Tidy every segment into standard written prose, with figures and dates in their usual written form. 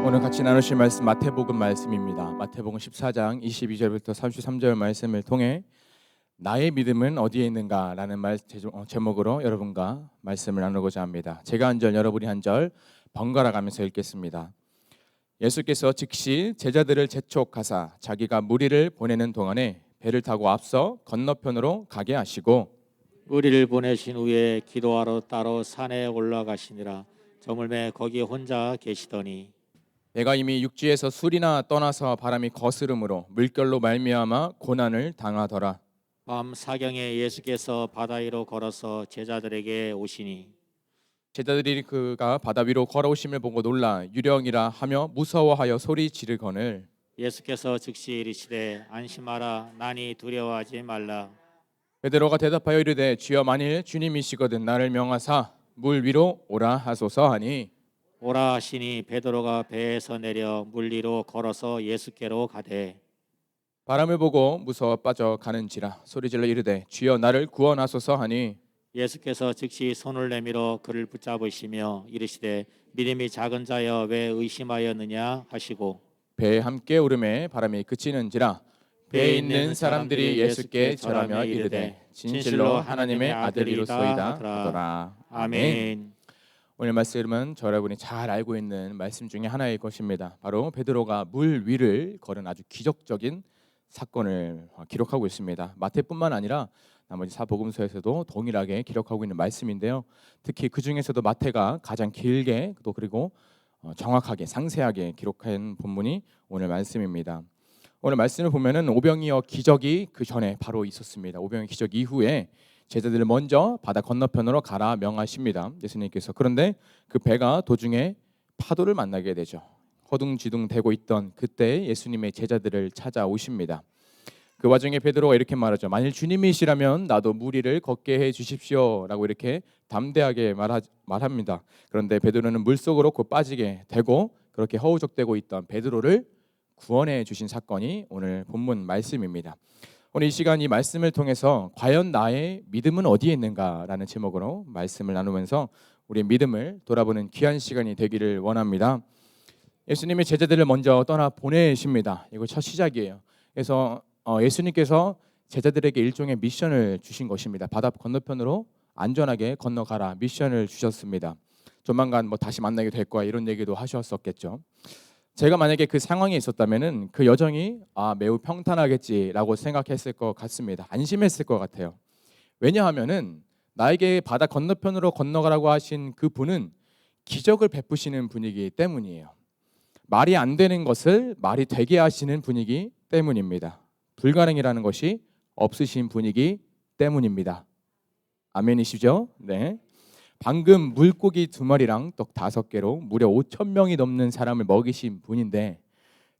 오늘 같이 나누실 말씀 마태복음 말씀입니다. 마태복음 14장 22절부터 33절 말씀을 통해 나의 믿음은 어디에 있는가라는 제목으로 여러분과 말씀을 나누고자 합니다. 제가 한 절, 여러분이 한 절 번갈아 가면서 읽겠습니다. 예수께서 즉시 제자들을 재촉하사 자기가 무리를 보내는 동안에 배를 타고 앞서 건너편으로 가게 하시고 무리를 보내신 후에 기도하러 따로 산에 올라가시니라. 저물매 거기 혼자 계시더니 배가 이미 육지에서 술이나 떠나서 바람이 거스름으로 물결로 말미암아 고난을 당하더라. 밤 사경에 예수께서 바다 위로 걸어서 제자들에게 오시니 제자들이 그가 바다 위로 걸어오심을 보고 놀라 유령이라 하며 무서워하여 소리 지르거늘 예수께서 즉시 이르시되 안심하라. 나니 두려워하지 말라. 베드로가 대답하여 이르되 주여 만일 주님이시거든 나를 명하사 물 위로 오라 하소서 하니 오라 하시니 베드로가 배에서 내려 물 위로 걸어서 예수께로 가되 바람을 보고 무서워 빠져가는지라 소리질러 이르되 주여 나를 구원하소서 하니 예수께서 즉시 손을 내밀어 그를 붙잡으시며 이르시되 믿음이 작은 자여 왜 의심하였느냐 하시고 배에 함께 오름에 바람이 그치는지라 배에 있는 사람들이 예수께 절하며 이르되 진실로 하나님의 아들이로소이다 하더라. 아멘. 오늘 말씀은 여러분이 잘 알고 있는 말씀 중에 하나일 것입니다. 바로 베드로가 물 위를 걸은 아주 기적적인 사건을 기록하고 있습니다. 마태뿐만 아니라 나머지 사복음서에서도 동일하게 기록하고 있는 말씀인데요. 특히 그 중에서도 마태가 가장 길게 또 그리고 정확하게 상세하게 기록한 본문이 오늘 말씀입니다. 오늘 말씀을 보면은 오병이어 기적이 그 전에 바로 있었습니다. 오병이어 기적 이후에 제자들을 먼저 바다 건너편으로 가라 명하십니다. 예수님께서. 그런데 그 배가 도중에 파도를 만나게 되죠. 허둥지둥대고 있던 그때 예수님의 제자들을 찾아오십니다. 그 와중에 베드로가 이렇게 말하죠. 만일 주님이시라면 나도 물 위를 걷게 해 주십시오라고 이렇게 담대하게 말합니다. 그런데 베드로는 물속으로 곧 빠지게 되고 그렇게 허우적대고 있던 베드로를 구원해 주신 사건이 오늘 본문 말씀입니다. 오늘 이 시간 이 말씀을 통해서 과연 나의 믿음은 어디에 있는가라는 제목으로 말씀을 나누면서 우리의 믿음을 돌아보는 귀한 시간이 되기를 원합니다. 예수님의 제자들을 먼저 떠나 보내십니다. 이거 첫 시작이에요. 그래서 예수님께서 제자들에게 일종의 미션을 주신 것입니다. 바다 건너편으로 안전하게 건너가라 미션을 주셨습니다. 조만간 다시 만나게 될 거야 이런 얘기도 하셨었겠죠. 제가 만약에 그 상황에 있었다면은 그 여정이 매우 평탄하겠지라고 생각했을 것 같습니다. 안심했을 것 같아요. 왜냐하면은 나에게 바다 건너편으로 건너가라고 하신 그 분은 기적을 베푸시는 분이기 때문이에요. 말이 안 되는 것을 말이 되게 하시는 분이기 때문입니다. 불가능이라는 것이 없으신 분이기 때문입니다. 아멘이시죠? 네. 방금 물고기 2마리랑 떡 5개로 무려 5,000명이 넘는 사람을 먹이신 분인데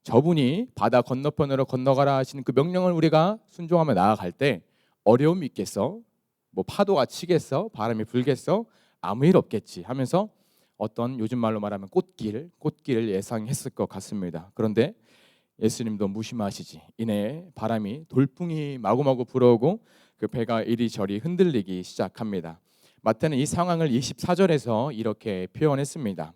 저분이 바다 건너편으로 건너가라 하시는 그 명령을 우리가 순종하며 나아갈 때 어려움이 있겠어? 파도가 치겠어? 바람이 불겠어? 아무 일 없겠지 하면서 어떤 요즘 말로 말하면 꽃길을 예상했을 것 같습니다. 그런데 예수님도 무심하시지. 이내 바람이 돌풍이 마구마구 불어오고 그 배가 이리저리 흔들리기 시작합니다. 마태는 이 상황을 24절에서 이렇게 표현했습니다.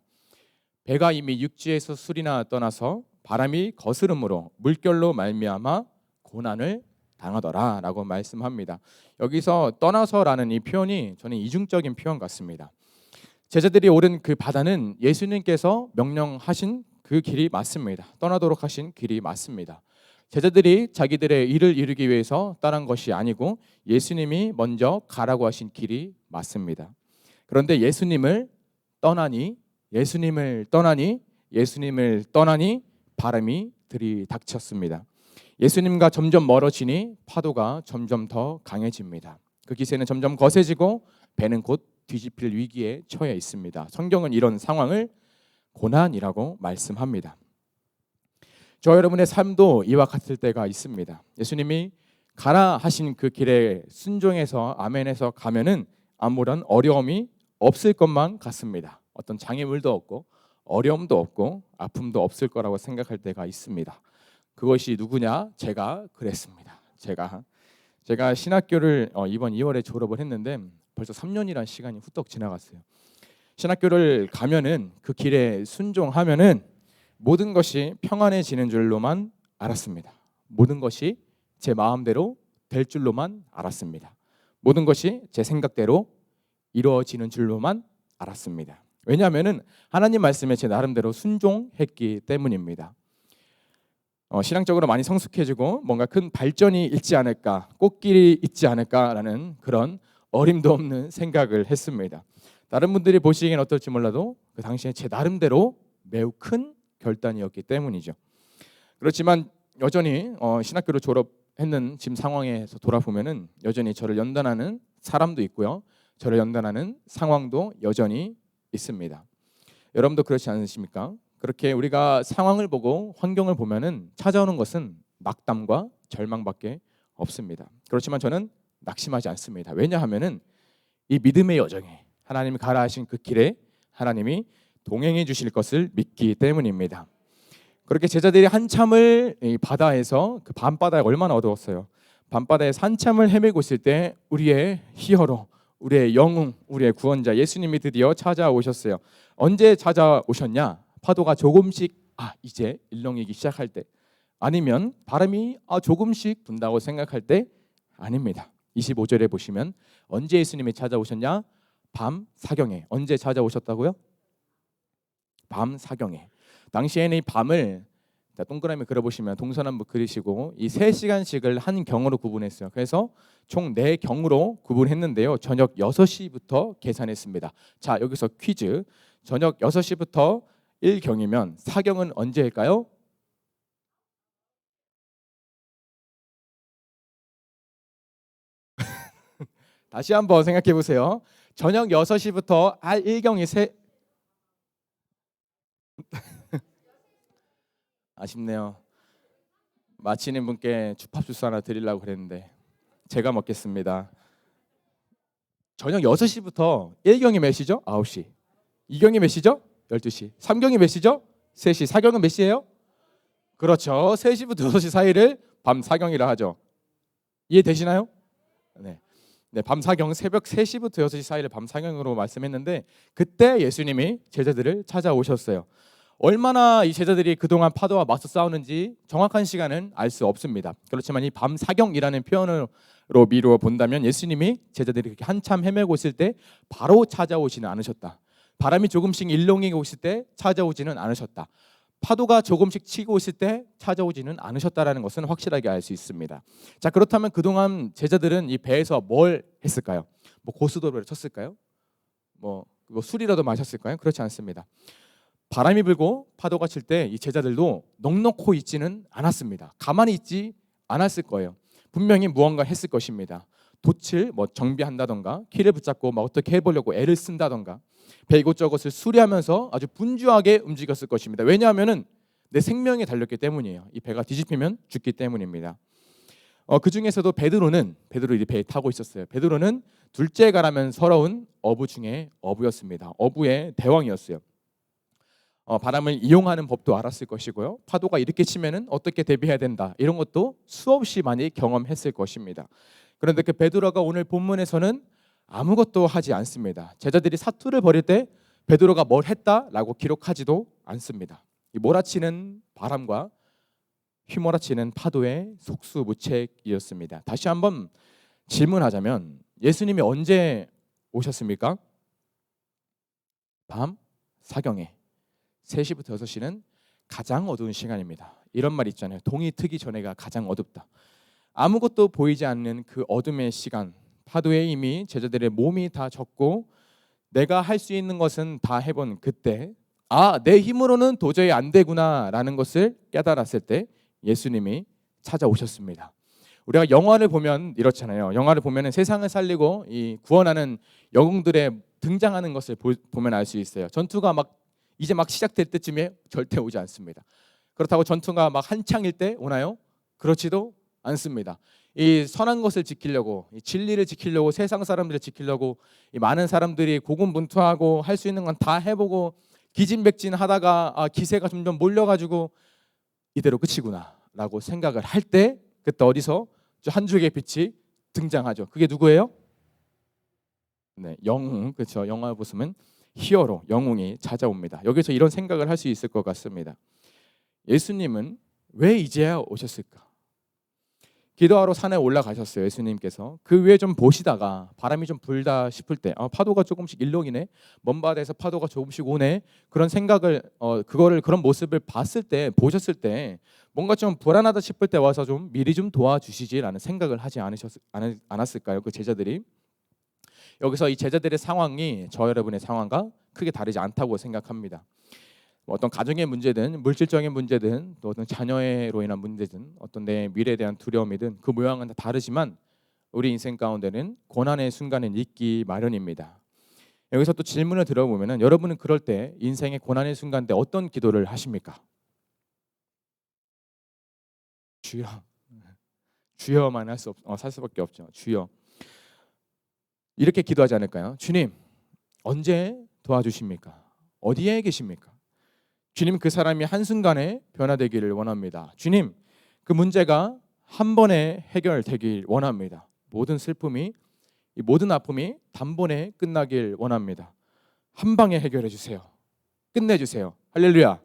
배가 이미 육지에서 술이나 떠나서 바람이 거스름으로 물결로 말미암아 고난을 당하더라 라고 말씀합니다. 여기서 떠나서라는 이 표현이 저는 이중적인 표현 같습니다. 제자들이 오른 그 바다는 예수님께서 명령하신 그 길이 맞습니다. 떠나도록 하신 길이 맞습니다. 제자들이 자기들의 일을 이루기 위해서 떠난 것이 아니고 예수님이 먼저 가라고 하신 길이 맞습니다. 그런데 예수님을 떠나니 바람이 들이닥쳤습니다. 예수님과 점점 멀어지니 파도가 점점 더 강해집니다. 그 기세는 점점 거세지고 배는 곧 뒤집힐 위기에 처해 있습니다. 성경은 이런 상황을 고난이라고 말씀합니다. 저 여러분의 삶도 이와 같을 때가 있습니다. 예수님이 가라 하신 그 길에 순종해서 아멘해서 가면은 아무런 어려움이 없을 것만 같습니다. 어떤 장애물도 없고 어려움도 없고 아픔도 없을 거라고 생각할 때가 있습니다. 그것이 누구냐? 제가 그랬습니다. 제가 신학교를 이번 2월에 졸업을 했는데 벌써 3년이라는 시간이 후딱 지나갔어요. 신학교를 가면은 그 길에 순종하면은 모든 것이 평안해지는 줄로만 알았습니다. 모든 것이 제 마음대로 될 줄로만 알았습니다. 모든 것이 제 생각대로 이루어지는 줄로만 알았습니다. 왜냐하면은 하나님 말씀에 제 나름대로 순종했기 때문입니다. 신앙적으로 많이 성숙해지고 뭔가 큰 발전이 있지 않을까, 꽃길이 있지 않을까라는 그런 어림도 없는 생각을 했습니다. 다른 분들이 보시기엔 어떨지 몰라도 그 당시에 제 나름대로 매우 큰 결단이었기 때문이죠. 그렇지만 여전히 신학교를 졸업했는 지금 상황에서 돌아보면은 여전히 저를 연단하는 사람도 있고요, 저를 연단하는 상황도 여전히 있습니다. 여러분도 그렇지 않으십니까? 그렇게 우리가 상황을 보고 환경을 보면은 찾아오는 것은 낙담과 절망밖에 없습니다. 그렇지만 저는 낙심하지 않습니다. 왜냐하면은 이 믿음의 여정에 하나님이 가라 하신 그 길에 하나님이 동행해 주실 것을 믿기 때문입니다. 그렇게 제자들이 한참을 이 바다에서, 그 밤바다가 얼마나 어두웠어요. 밤바다에서 한참을 헤매고 있을 때 우리의 히어로, 우리의 영웅, 우리의 구원자 예수님이 드디어 찾아오셨어요. 언제 찾아오셨냐? 파도가 조금씩 이제 일렁이기 시작할 때, 아니면 바람이 조금씩 분다고 생각할 때 아닙니다. 25절에 보시면 언제 예수님이 찾아오셨냐? 밤 사경에. 언제 찾아오셨다고요? 밤 사경에. 당시에는 이 밤을 동그라미 그려보시면 동서남북 그리시고 이 3시간씩을 한 경으로 구분했어요. 그래서 총 4경으로 구분했는데요. 저녁 6시부터 계산했습니다. 자, 여기서 퀴즈. 저녁 6시부터 1경이면 사경은 언제일까요? 다시 한번 생각해 보세요. 저녁 6시부터 1경이 아쉽네요. 마치는 분께 주팝주스 하나 드리려고 그랬는데 제가 먹겠습니다. 저녁 6시부터 1경이 몇 시죠? 9시. 2경이 몇 시죠? 12시. 3경이 몇 시죠? 3시. 4경은 몇 시예요? 그렇죠. 3시부터 6시 사이를 밤 사경이라 하죠. 이해되시나요? 네. 네, 밤 사경, 새벽 3시부터 6시 사이를 밤 사경으로 말씀했는데 그때 예수님이 제자들을 찾아오셨어요. 얼마나 이 제자들이 그동안 파도와 맞서 싸우는지 정확한 시간은 알 수 없습니다. 그렇지만 이 밤 사경이라는 표현으로 미루어 본다면 예수님이 제자들이 그렇게 한참 헤매고 있을 때 바로 찾아오지는 않으셨다. 바람이 조금씩 일렁이고 있을 때 찾아오지는 않으셨다. 파도가 조금씩 치고 있을 때 찾아오지는 않으셨다라는 것은 확실하게 알 수 있습니다. 자, 그렇다면 그동안 제자들은 이 배에서 뭘 했을까요? 뭐 고스톱을 쳤을까요? 뭐 술이라도 마셨을까요? 그렇지 않습니다. 바람이 불고 파도가 칠 때 이 제자들도 넋놓고 있지는 않았습니다. 가만히 있지 않았을 거예요. 분명히 무언가 했을 것입니다. 돛을 정비한다던가 키를 붙잡고 어떻게 해보려고 애를 쓴다던가 배 이곳저곳을 수리하면서 아주 분주하게 움직였을 것입니다. 왜냐하면은 내 생명이 달렸기 때문이에요. 이 배가 뒤집히면 죽기 때문입니다. 그 중에서도 베드로 이 배에 타고 있었어요. 베드로는 둘째 가라면 서러운 어부 중에 어부였습니다. 어부의 대왕이었어요. 바람을 이용하는 법도 알았을 것이고요. 파도가 이렇게 치면은 어떻게 대비해야 된다, 이런 것도 수없이 많이 경험했을 것입니다. 그런데 그 베드로가 오늘 본문에서는 아무것도 하지 않습니다. 제자들이 사투를 벌일 때 베드로가 뭘 했다라고 기록하지도 않습니다. 이 몰아치는 바람과 휘몰아치는 파도의 속수무책이었습니다. 다시 한번 질문하자면 예수님이 언제 오셨습니까? 밤 사경에 3시부터 6시는 가장 어두운 시간입니다. 이런 말 있잖아요. 동이 트기 전에가 가장 어둡다. 아무것도 보이지 않는 그 어둠의 시간, 파도에 이미 제자들의 몸이 다 젖고 내가 할 수 있는 것은 다 해본 그때, 내 힘으로는 도저히 안 되구나라는 것을 깨달았을 때 예수님이 찾아오셨습니다. 우리가 영화를 보면 이렇잖아요. 영화를 보면 세상을 살리고 이 구원하는 영웅들의 등장하는 것을 보면 알 수 있어요. 전투가 이제 시작될 때쯤에 절대 오지 않습니다. 그렇다고 전투가 한창일 때 오나요? 그렇지도 않습니다. 이 선한 것을 지키려고, 이 진리를 지키려고, 세상 사람들을 지키려고 이 많은 사람들이 고군분투하고 할 수 있는 건 다 해보고 기진맥진하다가 기세가 점점 몰려가지고 이대로 끝이구나라고 생각을 할 때, 그때 어디서 한 줄기의 빛이 등장하죠. 그게 누구예요? 네, 영웅. 그렇죠. 영화 보시면 히어로, 영웅이 찾아옵니다. 여기서 이런 생각을 할 수 있을 것 같습니다. 예수님은 왜 이제야 오셨을까? 기도하러 산에 올라가셨어요. 예수님께서 그 위에 좀 보시다가 바람이 좀 불다 싶을 때 파도가 조금씩 일렁이네, 먼 바다에서 파도가 조금씩 오네, 그런 생각을 그런 모습을 봤을 때, 보셨을 때 뭔가 좀 불안하다 싶을 때 와서 좀 미리 좀 도와주시지라는 생각을 하지 않았을까요? 그 제자들이. 여기서 이 제자들의 상황이 저 여러분의 상황과 크게 다르지 않다고 생각합니다. 어떤 가정의 문제든 물질적인 문제든 또 어떤 자녀로 인한 문제든 어떤 내 미래에 대한 두려움이든 그 모양은 다 다르지만 우리 인생 가운데는 고난의 순간은 있기 마련입니다. 여기서 또 질문을 들어보면은 여러분은 그럴 때 인생의 고난의 순간 때 어떤 기도를 하십니까? 주여, 주여만 살 수밖에 없죠. 주여, 이렇게 기도하지 않을까요? 주님, 언제 도와주십니까? 어디에 계십니까? 주님, 그 사람이 한순간에 변화되기를 원합니다. 주님, 그 문제가 한 번에 해결되길 원합니다. 모든 슬픔이, 이 모든 아픔이 단번에 끝나길 원합니다. 한 방에 해결해 주세요. 끝내주세요. 할렐루야,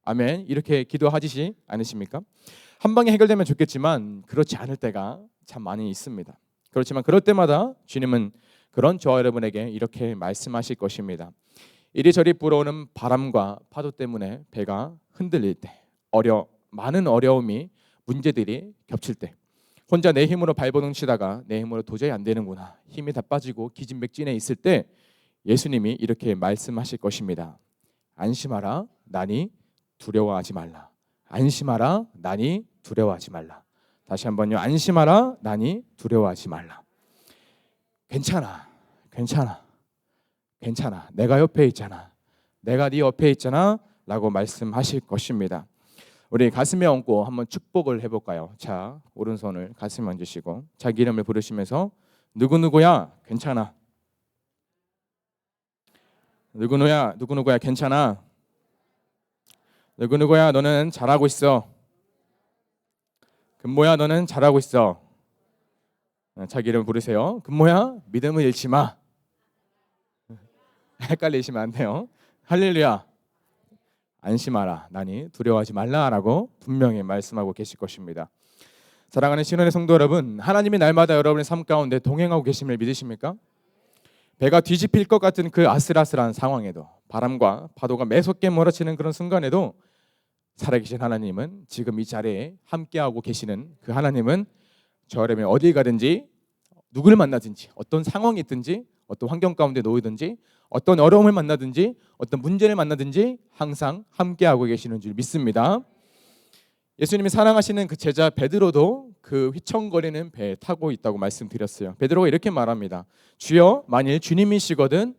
아멘. 이렇게 기도하지 않으십니까? 한 방에 해결되면 좋겠지만 그렇지 않을 때가 참 많이 있습니다. 그렇지만 그럴 때마다 주님은 그런 저와 여러분에게 이렇게 말씀하실 것입니다. 이리저리 불어오는 바람과 파도 때문에 배가 흔들릴 때, 많은 어려움이, 문제들이 겹칠 때, 혼자 내 힘으로 발버둥치다가 내 힘으로 도저히 안 되는구나, 힘이 다 빠지고 기진맥진해 있을 때 예수님이 이렇게 말씀하실 것입니다. 안심하라, 나니 두려워하지 말라. 안심하라, 나니 두려워하지 말라. 다시 한번요. 안심하라, 나니 두려워하지 말라. 괜찮아, 괜찮아, 괜찮아. 내가 옆에 있잖아. 내가 네 옆에 있잖아. 라고 말씀하실 것입니다. 우리 가슴에 얹고 한번 축복을 해볼까요? 자, 오른손을 가슴에 얹으시고 자기 이름을 부르시면서 누구누구야 괜찮아. 누구누구야 괜찮아. 누구누구야 너는 잘하고 있어. 금모야 너는 잘하고 있어. 자기 이름 부르세요. 금모야 믿음을 잃지 마. 헷갈리시면 안 돼요. 할렐루야, 안심하라, 나니 두려워하지 말라라고 분명히 말씀하고 계실 것입니다. 사랑하는 신원의 성도 여러분, 하나님이 날마다 여러분의 삶 가운데 동행하고 계심을 믿으십니까? 배가 뒤집힐 것 같은 그 아슬아슬한 상황에도, 바람과 파도가 매섭게 몰아치는 그런 순간에도 살아계신 하나님은, 지금 이 자리에 함께하고 계시는 그 하나님은 저 여러분이 어디 가든지, 누구를 만나든지, 어떤 상황이 있든지, 어떤 환경 가운데 놓이든지, 어떤 어려움을 만나든지, 어떤 문제를 만나든지 항상 함께하고 계시는 줄 믿습니다. 예수님이 사랑하시는 그 제자 베드로도 그 휘청거리는 배에 타고 있다고 말씀드렸어요. 베드로가 이렇게 말합니다. 주여, 만일 주님이시거든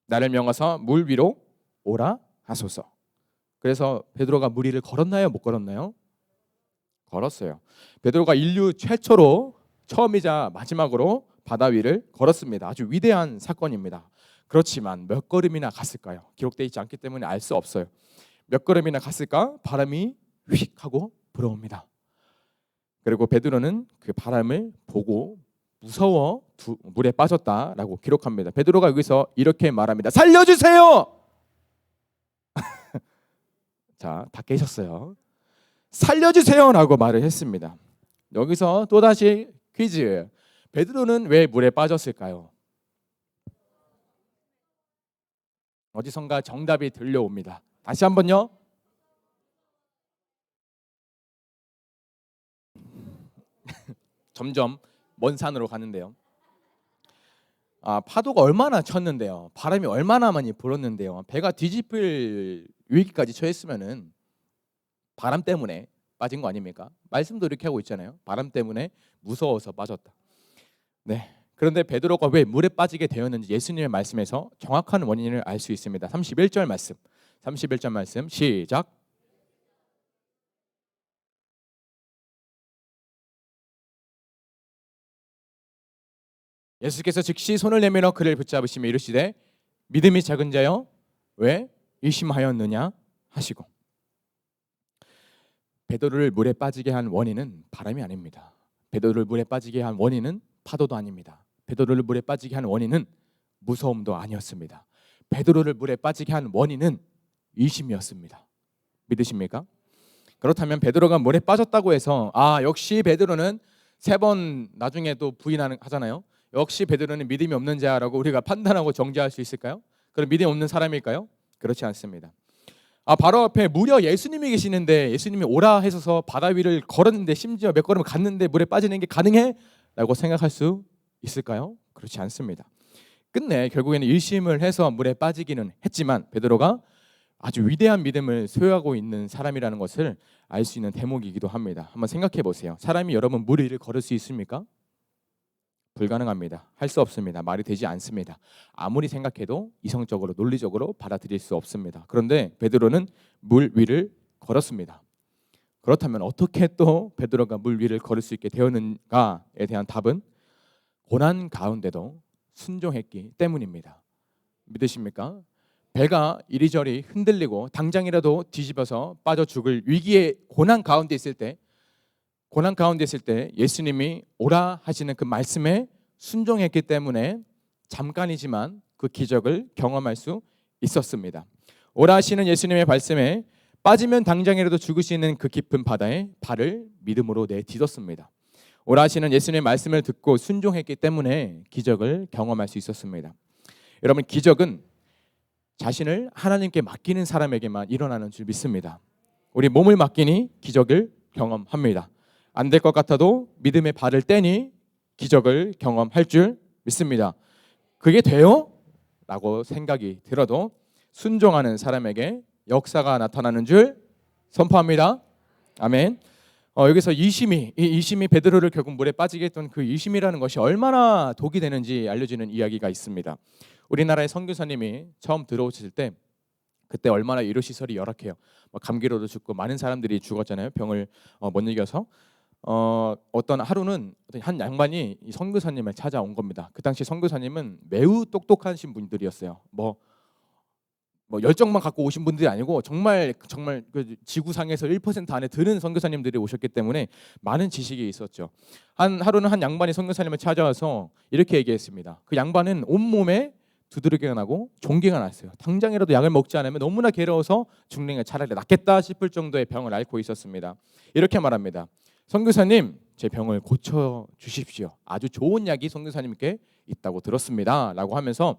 나를 명하사 물 위로 오라 하소서. 그래서 베드로가 물 위를 걸었나요? 못 걸었나요? 걸었어요. 베드로가 인류 최초로, 처음이자 마지막으로 바다 위를 걸었습니다. 아주 위대한 사건입니다. 그렇지만 몇 걸음이나 갔을까요? 기록되어 있지 않기 때문에 알 수 없어요. 몇 걸음이나 갔을까? 바람이 휙 하고 불어옵니다. 그리고 베드로는 그 바람을 보고 무서워 물에 빠졌다라고 기록합니다. 베드로가 여기서 이렇게 말합니다. 살려주세요. 자, 다 깨셨어요. 살려주세요라고 말을 했습니다. 여기서 또다시 퀴즈. 베드로는 왜 물에 빠졌을까요? 어디선가 정답이 들려옵니다. 다시 한번요. 점점 먼 산으로 가는데요. 파도가 얼마나 쳤는데요. 바람이 얼마나 많이 불었는데요. 배가 뒤집힐 위기까지 처했으면은 바람 때문에 빠진 거 아닙니까? 말씀도 이렇게 하고 있잖아요. 바람 때문에 무서워서 빠졌다. 네. 그런데 베드로가 왜 물에 빠지게 되었는지 예수님의 말씀에서 정확한 원인을 알 수 있습니다. 31절 말씀. 31절 말씀 시작. 예수께서 즉시 손을 내밀어 그를 붙잡으시며 이르시되 믿음이 작은 자여 왜 의심하였느냐 하시고. 베드로를 물에 빠지게 한 원인은 바람이 아닙니다. 베드로를 물에 빠지게 한 원인은 파도도 아닙니다. 베드로를 물에 빠지게 한 원인은 무서움도 아니었습니다. 베드로를 물에 빠지게 한 원인은 의심이었습니다. 믿으십니까? 그렇다면 베드로가 물에 빠졌다고 해서 역시 베드로는 3번 나중에 또 부인하잖아요. 역시 베드로는 믿음이 없는 자라고 우리가 판단하고 정죄할 수 있을까요? 그럼 믿음이 없는 사람일까요? 그렇지 않습니다. 바로 앞에 무려 예수님이 계시는데 예수님이 오라 하셔서 바다 위를 걸었는데 심지어 몇 걸음 갔는데 물에 빠지는 게 가능해? 라고 생각할 수 있을까요? 그렇지 않습니다. 끝내 결국에는 일심을 해서 물에 빠지기는 했지만 베드로가 아주 위대한 믿음을 소유하고 있는 사람이라는 것을 알 수 있는 대목이기도 합니다. 한번 생각해 보세요. 사람이 여러분 물 위를 걸을 수 있습니까? 불가능합니다. 할 수 없습니다. 말이 되지 않습니다. 아무리 생각해도 이성적으로 논리적으로 받아들일 수 없습니다. 그런데 베드로는 물 위를 걸었습니다. 그렇다면 어떻게 또 베드로가 물 위를 걸을 수 있게 되었는가에 대한 답은 고난 가운데도 순종했기 때문입니다. 믿으십니까? 배가 이리저리 흔들리고 당장이라도 뒤집어서 빠져 죽을 위기의 고난 가운데 있을 때 예수님이 오라 하시는 그 말씀에 순종했기 때문에 잠깐이지만 그 기적을 경험할 수 있었습니다. 오라 하시는 예수님의 말씀에 빠지면 당장이라도 죽을 수 있는 그 깊은 바다에 발을 믿음으로 내딛었습니다. 오라 하시는 예수님의 말씀을 듣고 순종했기 때문에 기적을 경험할 수 있었습니다. 여러분, 기적은 자신을 하나님께 맡기는 사람에게만 일어나는 줄 믿습니다. 우리 몸을 맡기니 기적을 경험합니다. 안 될 것 같아도 믿음의 발을 떼니 기적을 경험할 줄 믿습니다. 그게 돼요? 라고 생각이 들어도 순종하는 사람에게 역사가 나타나는 줄 선포합니다. 아멘. 여기서 이심이 베드로를 결국 물에 빠지게 했던 그 이심이라는 것이 얼마나 독이 되는지 알려주는 이야기가 있습니다. 우리나라의 선교사님이 처음 들어오실 때 그때 얼마나 의료 시설이 열악해요. 감기로도 죽고 많은 사람들이 죽었잖아요. 병을 못 이겨서. 어떤 하루는 한 양반이 이 선교사님을 찾아온 겁니다. 그 당시 선교사님은 매우 똑똑하신 분들이었어요. 뭐 열정만 갖고 오신 분들이 아니고 정말 그 지구상에서 1% 안에 드는 선교사님들이 오셨기 때문에 많은 지식이 있었죠. 하루는 한 양반이 선교사님을 찾아와서 이렇게 얘기했습니다. 그 양반은 온몸에 두드러기가 나고 종기가 났어요. 당장이라도 약을 먹지 않으면 너무나 괴로워서 죽는 게 차라리 낫겠다 싶을 정도의 병을 앓고 있었습니다. 이렇게 말합니다. 선교사님, 제 병을 고쳐 주십시오. 아주 좋은 약이 선교사님께 있다고 들었습니다. 라고 하면서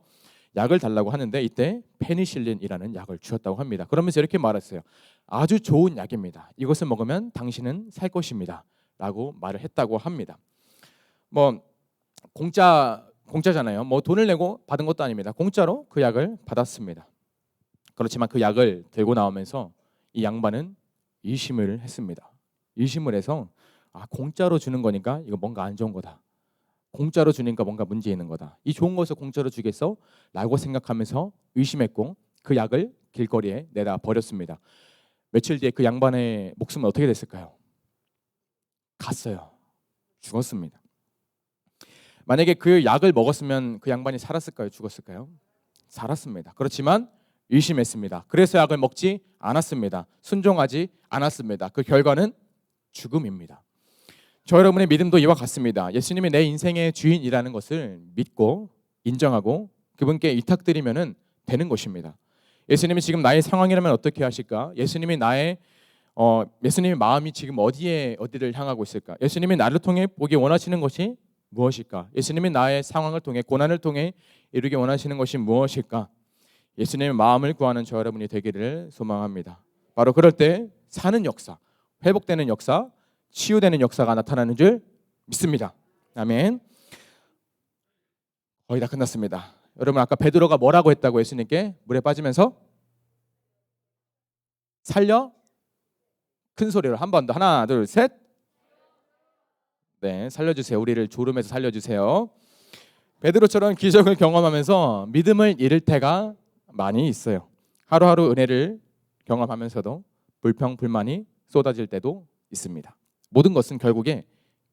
약을 달라고 하는데 이때 페니실린이라는 약을 주었다고 합니다. 그러면서 이렇게 말했어요. 아주 좋은 약입니다. 이것을 먹으면 당신은 살 것입니다. 라고 말을 했다고 합니다. 공짜잖아요. 돈을 내고 받은 것도 아닙니다. 공짜로 그 약을 받았습니다. 그렇지만 그 약을 들고 나오면서 이 양반은 의심을 했습니다. 의심을 해서 공짜로 주는 거니까 이거 뭔가 안 좋은 거다. 공짜로 주니까 뭔가 문제 있는 거다. 이 좋은 것을 공짜로 주겠어? 라고 생각하면서 의심했고 그 약을 길거리에 내다 버렸습니다. 며칠 뒤에 그 양반의 목숨은 어떻게 됐을까요? 갔어요. 죽었습니다. 만약에 그 약을 먹었으면 그 양반이 살았을까요? 죽었을까요? 살았습니다. 그렇지만 의심했습니다. 그래서 약을 먹지 않았습니다. 순종하지 않았습니다. 그 결과는 죽음입니다. 저 여러분의 믿음도 이와 같습니다. 예수님이 내 인생의 주인이라는 것을 믿고 인정하고 그분께 위탁드리면 되는 것입니다. 예수님이 지금 나의 상황이라면 어떻게 하실까? 예수님의 마음이 지금 어디를 향하고 있을까? 예수님이 나를 통해 보기 원하시는 것이 무엇일까? 예수님이 나의 상황을 통해 고난을 통해 이루기 원하시는 것이 무엇일까? 예수님의 마음을 구하는 저 여러분이 되기를 소망합니다. 바로 그럴 때 사는 역사, 회복되는 역사, 치유되는 역사가 나타나는 줄 믿습니다. 아멘. 거의 다 끝났습니다. 여러분, 아까 베드로가 뭐라고 했다고 예수님께? 물에 빠지면서 살려? 큰 소리로 한 번 더. 하나, 둘, 셋. 네, 살려주세요. 우리를 졸음에서 살려주세요. 베드로처럼 기적을 경험하면서 믿음을 잃을 때가 많이 있어요. 하루하루 은혜를 경험하면서도 불평, 불만이 쏟아질 때도 있습니다. 모든 것은 결국에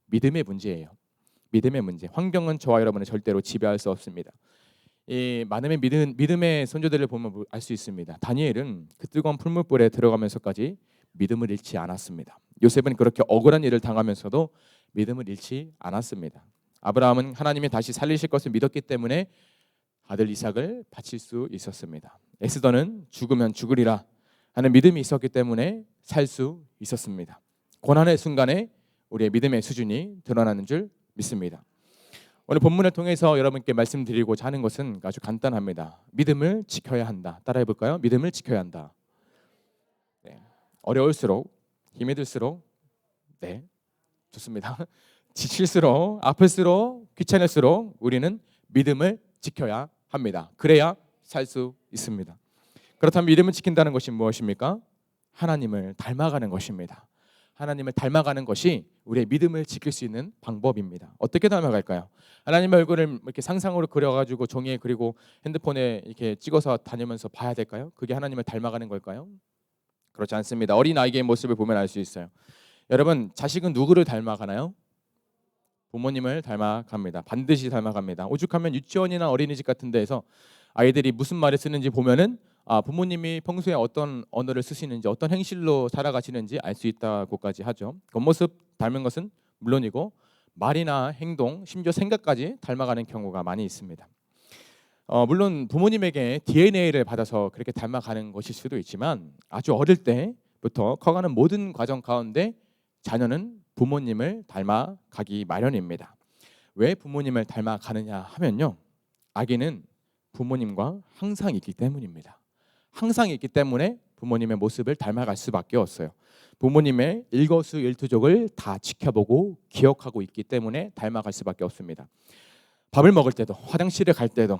믿음의 문제예요. 믿음의 문제. 환경은 저와 여러분을 절대로 지배할 수 없습니다. 이 많은 믿음의 선조들을 보면 알 수 있습니다. 다니엘은 그 뜨거운 풀무불에 들어가면서까지 믿음을 잃지 않았습니다. 요셉은 그렇게 억울한 일을 당하면서도 믿음을 잃지 않았습니다. 아브라함은 하나님이 다시 살리실 것을 믿었기 때문에 아들 이삭을 바칠 수 있었습니다. 에스더는 죽으면 죽으리라 하는 믿음이 있었기 때문에 살 수 있었습니다. 고난의 순간에 우리의 믿음의 수준이 드러나는 줄 믿습니다. 오늘 본문을 통해서 여러분께 말씀드리고자 하는 것은 아주 간단합니다. 믿음을 지켜야 한다. 따라해 볼까요? 믿음을 지켜야 한다. 네. 어려울수록, 힘이 들수록, 네, 좋습니다. 지칠수록, 아플수록, 귀찮을수록 우리는 믿음을 지켜야 합니다. 그래야 살 수 있습니다. 그렇다면 믿음을 지킨다는 것이 무엇입니까? 하나님을 닮아가는 것입니다. 하나님을 닮아가는 것이 우리의 믿음을 지킬 수 있는 방법입니다. 어떻게 닮아갈까요? 하나님의 얼굴을 이렇게 상상으로 그려가지고 종이에 그리고 핸드폰에 이렇게 찍어서 다니면서 봐야 될까요? 그게 하나님을 닮아가는 걸까요? 그렇지 않습니다. 어린 아이의 모습을 보면 알 수 있어요. 여러분, 자식은 누구를 닮아가나요? 부모님을 닮아갑니다. 반드시 닮아갑니다. 오죽하면 유치원이나 어린이집 같은 데에서 아이들이 무슨 말을 쓰는지 보면은 부모님이 평소에 어떤 언어를 쓰시는지, 어떤 행실로 살아가시는지 알 수 있다고까지 하죠. 겉모습 닮은 것은 물론이고 말이나 행동, 심지어 생각까지 닮아가는 경우가 많이 있습니다. 물론 부모님에게 DNA를 받아서 그렇게 닮아가는 것일 수도 있지만 아주 어릴 때부터 커가는 모든 과정 가운데 자녀는 부모님을 닮아가기 마련입니다. 왜 부모님을 닮아가느냐 하면요, 아기는 부모님과 항상 있기 때문입니다. 항상 있기 때문에 부모님의 모습을 닮아갈 수밖에 없어요. 부모님의 일거수일투족을 다 지켜보고 기억하고 있기 때문에 닮아갈 수밖에 없습니다. 밥을 먹을 때도, 화장실에 갈 때도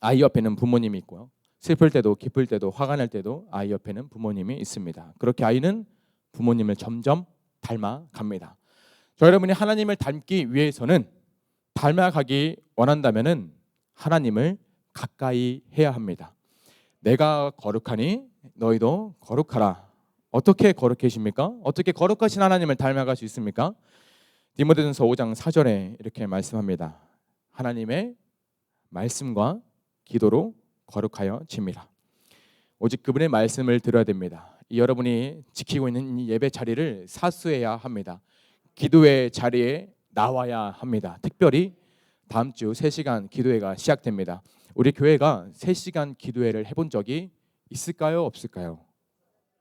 아이 옆에는 부모님이 있고요. 슬플 때도, 기쁠 때도, 화가 날 때도 아이 옆에는 부모님이 있습니다. 그렇게 아이는 부모님을 점점 닮아갑니다. 저 여러분이 하나님을 닮기 위해서는, 닮아가기 원한다면은 하나님을 가까이 해야 합니다. 내가 거룩하니 너희도 거룩하라. 어떻게 거룩해십니까? 어떻게 거룩하신 하나님을 닮아갈 수 있습니까? 디모데전서 5장 4절에 이렇게 말씀합니다. 하나님의 말씀과 기도로 거룩하여 짐이라. 오직 그분의 말씀을 들어야 됩니다. 여러분이 지키고 있는 이 예배 자리를 사수해야 합니다. 기도의 자리에 나와야 합니다. 특별히 다음 주 3시간 기도회가 시작됩니다. 우리 교회가 3시간 기도회를 해본 적이 있을까요? 없을까요?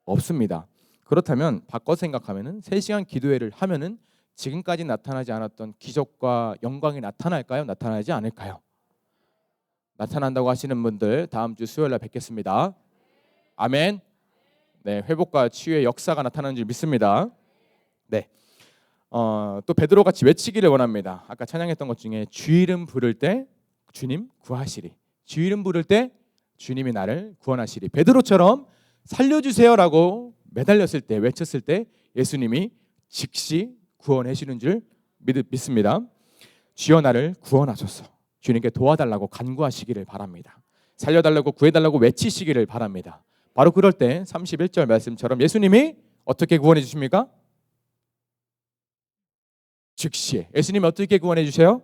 없습니다. 그렇다면 바꿔 생각하면은 3시간 기도회를 하면은 지금까지 나타나지 않았던 기적과 영광이 나타날까요? 나타나지 않을까요? 나타난다고 하시는 분들 다음 주 수요일 날 뵙겠습니다. 아멘. 네, 회복과 치유의 역사가 나타나는 줄 믿습니다. 네. 또 베드로 같이 외치기를 원합니다. 아까 찬양했던 것 중에 주 이름 부를 때 주님 구하시리. 주 이름 부를 때 주님이 나를 구원하시리. 베드로처럼 살려주세요라고 매달렸을 때, 외쳤을 때 예수님이 즉시 구원해 주는 줄 믿습니다. 주여 나를 구원하소서. 주님께 도와달라고 간구하시기를 바랍니다. 살려달라고 구해달라고 외치시기를 바랍니다. 바로 그럴 때 31절 말씀처럼 예수님이 어떻게 구원해 주십니까? 즉시. 예수님이 어떻게 구원해 주세요?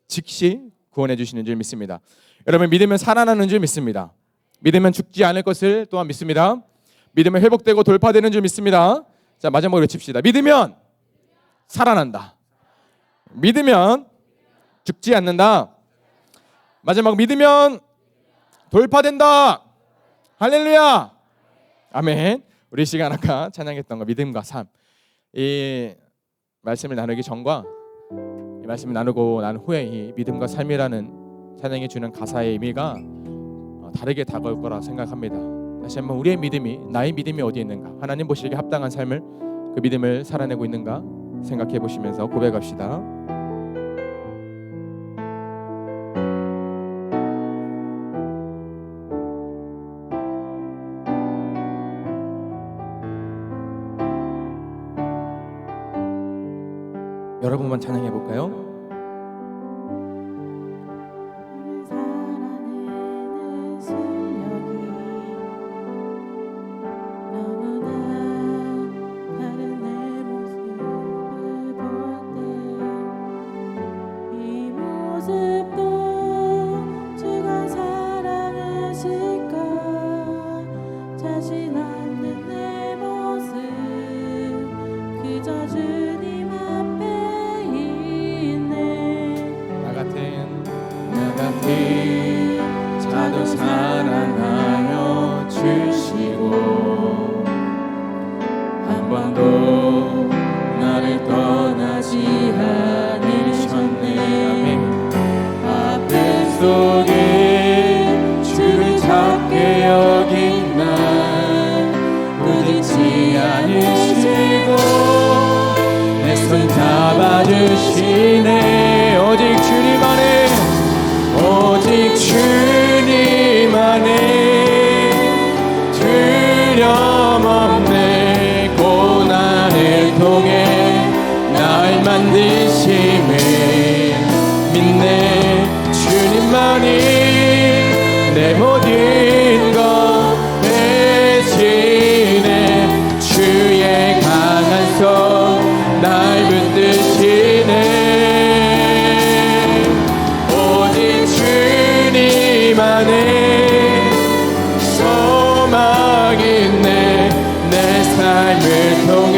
즉시 구원해 주시는 줄 믿습니다. 여러분, 믿으면 살아나는 줄 믿습니다. 믿으면 죽지 않을 것을 또한 믿습니다. 믿으면 회복되고 돌파되는 줄 믿습니다. 자, 마지막으로 외칩시다. 믿으면 살아난다. 믿으면 죽지 않는다. 마지막, 믿으면 돌파된다. 할렐루야. 아멘. 우리 시간 아까 찬양했던 거 믿음과 삶, 이 말씀을 나누기 전과 이 말씀을 나누고 난 후에 이 믿음과 삶이라는 찬양이 주는 가사의 의미가 다르게 다가올 거라 생각합니다. 다시 한번 우리의 믿음이, 나의 믿음이 어디에 있는가, 하나님 보시기에 합당한 삶을, 그 믿음을 살아내고 있는가 생각해 보시면서 고백합시다. 여러분만 찬양해 볼까요? 자도 사랑하여 주시고 잊지 않으시고 내 손 잡아주시네. 오직 주님 안에, 오직 주님 안에 두려움 없네. 고난을 통해 날 만드심을 믿네. 주님만이 내 모든 것 대신해 주의 강한 손 날 붙드시네. 오직 주님 안에 소망 있네. 내 삶을 통해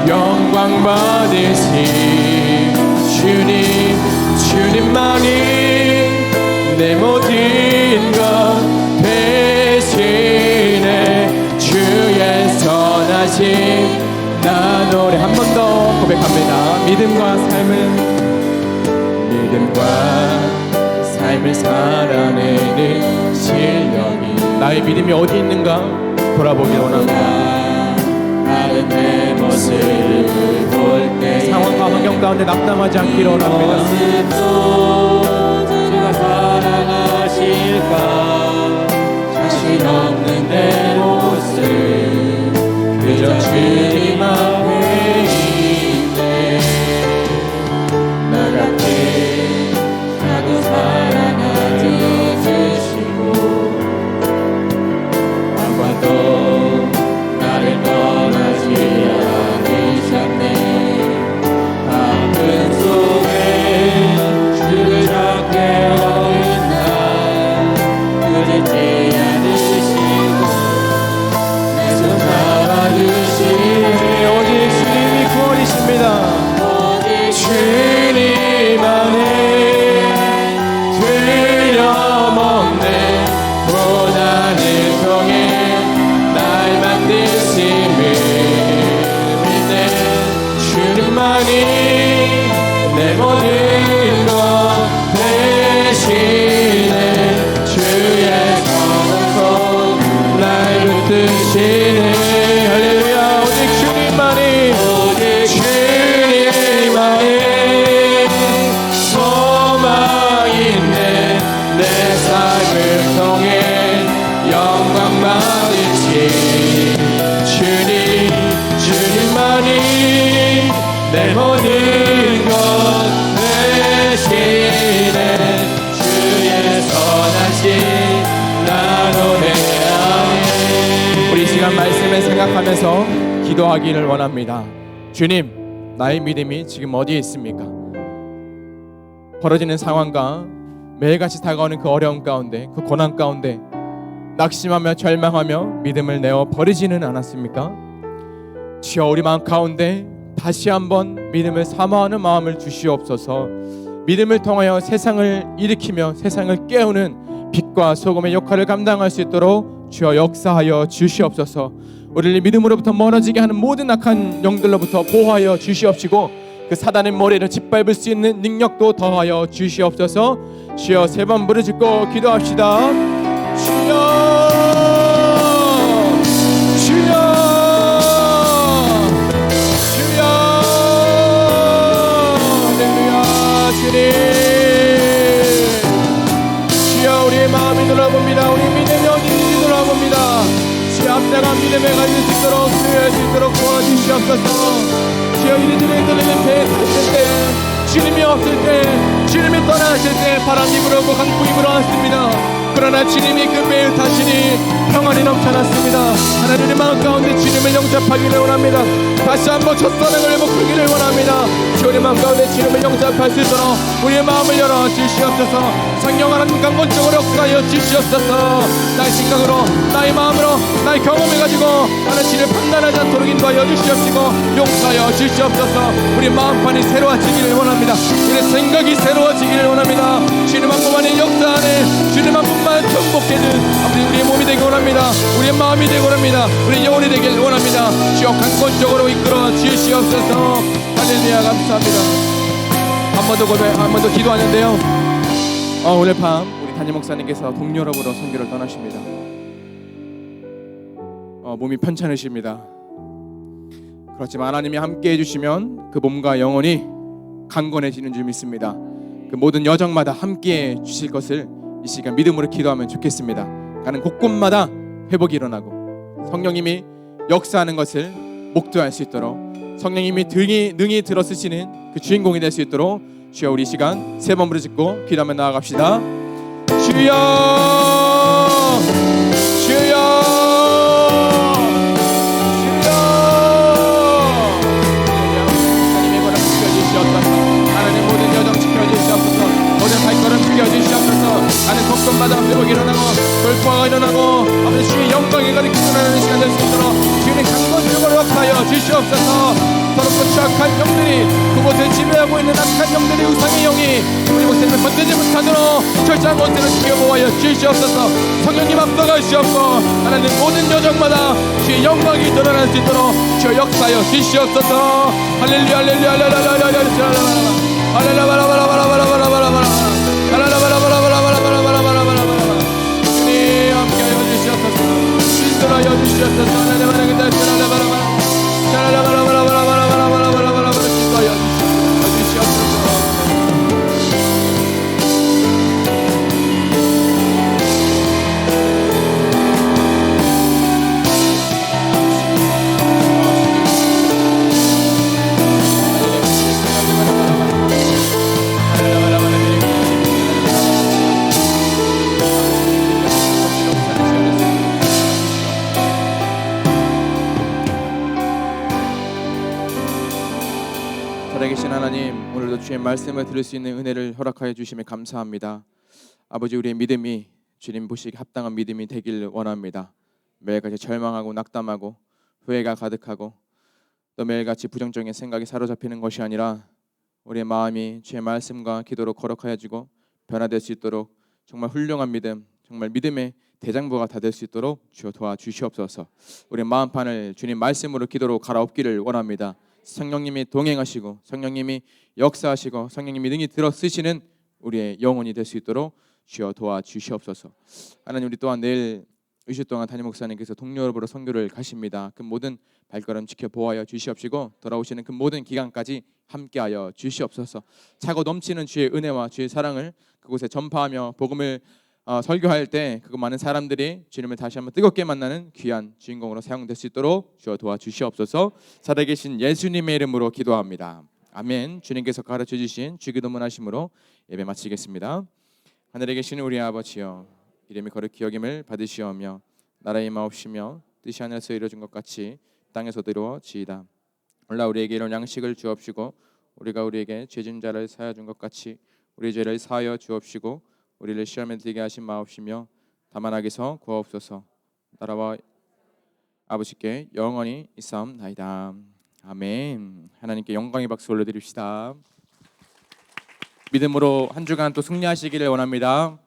영광 받으신 주님만이 내 모든 것 대신해 주의 선하심 나 노래. 한 번 더 고백합니다. 믿음과 삶을 살아내는 실력이. 나의 믿음이 어디 있는가 돌아보기 원합니다. 다른 내 모습을 볼 때 상황과 환경 가운데 낙담하지 않기를 원합니다. 주가 사랑하실까. 자신 없는 내 모습 그저 주님 앞에 있네. 나 같게 나도 사랑하여 주시고 아마도 나를 떠나지 않으셨네. 아픈 속에 주를 찾게 어린 날 그리지 않으시고 내 손 잡아주시네. 오직 주님이 구원이십니다. 오직 주님 안에 두려움 없네. 고난을 통해 날 만드심을 믿네. 주님만이 내 모든 것 대신해 주의 선한 손 날 붙드시네. 할렐루야. 오직 주님만이, 오직 주님만이 소망 있네. 내 삶을 통해 영광 받으신 주님만이 내 모든 것 대신해 주의 선하심 나 노래하네. 우리 시간 말씀을 생각하면서 기도하기를 원합니다. 주님, 나의 믿음이 지금 어디에 있습니까? 벌어지는 상황과 매일같이 다가오는 그 어려움 가운데, 그 고난 가운데 낙심하며 절망하며 믿음을 내어 버리지는 않았습니까? 주여, 우리 마음 가운데 다시 한번 믿음을 사모하는 마음을 주시옵소서. 믿음을 통하여 세상을 일으키며 세상을 깨우는 빛과 소금의 역할을 감당할 수 있도록 주여 역사하여 주시옵소서. 우리를 믿음으로부터 멀어지게 하는 모든 악한 영들로부터 보호하여 주시옵시고 그 사단의 머리를 짓밟을 수 있는 능력도 더하여 주시옵소서. 주여, 세 번 부르짖고 기도합시다. 주여, 주여, 주여. 할렐루야. 주님, 주여, 우리의 마음이 돌아봅니다. 우리 믿음이 어디인지 돌아봅니다. 주여, 앞다가 믿음에 가질 수 있도록 수요할 수 있도록 도와주시옵소서. 주여, 이리들이 떨리는 배에 탔을 때, 주님이 없을 때, 주님이 떠나실 때 바람이 불어오고 강풍이 불어왔습니다. 그러나 주님이 그 배에 타시니 평안이 넘쳐났습니다. 하나님의 마음 가운데 주님을 영접하기를 원합니다. 다시 한번 첫사랑을 회복하기를 원합니다. 주님의 마음 가운데 주님을 영접할 수 있도록 우리의 마음을 열어 주시옵소서. 성령 하나님 강권적으로 역사하여 주시옵소서. 나의 생각으로, 나의 마음으로, 나의 경험을 가지고 하나님을 판단하지 않도록 인도하여 주시옵시고 용서하여 주시옵소서. 우리 마음판이 새로워지기를 원합니다. 우리 생각이 새로워지기를 원합니다. 주님 한 분만의 역사 안에 주님 한 분만 정복되는 아버지 우리의 몸이 되기 원합니다. 우리의 마음이 되기 원합니다. 우리의 영혼이 되길 원합니다. 주여, 강권적으로 이끌어 주시옵소서. 할렐루야. 감사합니다. 한 번 더 고백, 한 번 더 기도하는데요. 오늘 밤 우리 담임 목사님께서 동유럽으로 선교를 떠나십니다. 몸이 편찮으십니다. 그렇지만 하나님이 함께 해주시면 그 몸과 영혼이 강건해지는 줄 믿습니다. 그 모든 여정마다 함께 주실 것을 이 시간 믿음으로 기도하면 좋겠습니다. 가는 곳곳마다 회복이 일어나고 성령님이 역사하는 것을 목도할 수 있도록, 성령님이 능히 들어쓰시는 그 주인공이 될 수 있도록 주여, 우리 시간 세 번 부르짖고 기도하며 나아갑시다. 주여, 주여, 하나님 모든 여정 지켜주시옵소서. 모든 발걸음 지켜주시옵소서. 하는 곳곳마다 회복이 일어나고 돌파가 일어나고 아버지 주의 영광이 가득 드러나는 시간 될 수 있도록 주님의 강건력으로 역사하여 주시옵소서. 더럽고 추악한 영들이, 그곳을 지배하고 있는 악한 영들이, 우상의 영이 우리 목숨을 건드지 못하도록 철저한 곳들을 지켜보아여 주시옵소서. 성령님 앞서가 주시옵고 하나님 모든 여정마다 주의 영광이 드러날 수 있도록 주여 역사하여 주시옵소서. 할렐루야, 할렐루야, 할렐루야, 할렐루야. 주님 함께하여 주시옵소서. 신들하여 주시옵소서. 살아계신 하나님, 오늘도 주의 말씀을 들을 수 있는 은혜를 허락하여 주심에 감사합니다. 아버지, 우리의 믿음이 주님 보시기 합당한 믿음이 되길 원합니다. 매일같이 절망하고 낙담하고 후회가 가득하고 또 매일같이 부정적인 생각이 사로잡히는 것이 아니라 우리의 마음이 주의 말씀과 기도로 거룩하여지고 변화될 수 있도록 정말 훌륭한 믿음, 정말 믿음의 대장부가 다 될 수 있도록 주여 도와주시옵소서. 우리의 마음판을 주님 말씀으로 기도로 갈아엎기를 원합니다. 성령님이 동행하시고 성령님이 역사하시고 성령님이 능히 들어쓰시는 우리의 영혼이 될 수 있도록 주여 도와주시옵소서. 하나님, 우리 또한 내일 2주 동안 담임 목사님께서 동료로 선교를 가십니다. 그 모든 발걸음 지켜보아여 주시옵시고 돌아오시는 그 모든 기간까지 함께하여 주시옵소서. 차고 넘치는 주의 은혜와 주의 사랑을 그곳에 전파하며 복음을 설교할 때 그 많은 사람들이 주님을 다시 한번 뜨겁게 만나는 귀한 주인공으로 사용될 수 있도록 주여 도와주시옵소서. 살아계신 예수님의 이름으로 기도합니다. 아멘. 주님께서 가르쳐 주신 주기도문 하심으로 예배 마치겠습니다. 하늘에 계신 우리 아버지여, 이름이 거룩히 여김을 받으시오며 나라의 임하옵시며 뜻이 하늘에서 이루어진 것 같이 땅에서도 이루어지이다. 오늘 우리에게 이런 양식을 주옵시고 우리가 우리에게 죄진 자를 사하여 준 것 같이 우리 죄를 사하여 주옵시고 우리를 시험에 들게 하신 마옵시며 다만 악에서 구하옵소서. 나라와 아버지께 영원히 있사옵나이다. 아멘. 하나님께 영광의 박수 올려드립시다. 믿음으로 한 주간 또 승리하시기를 원합니다.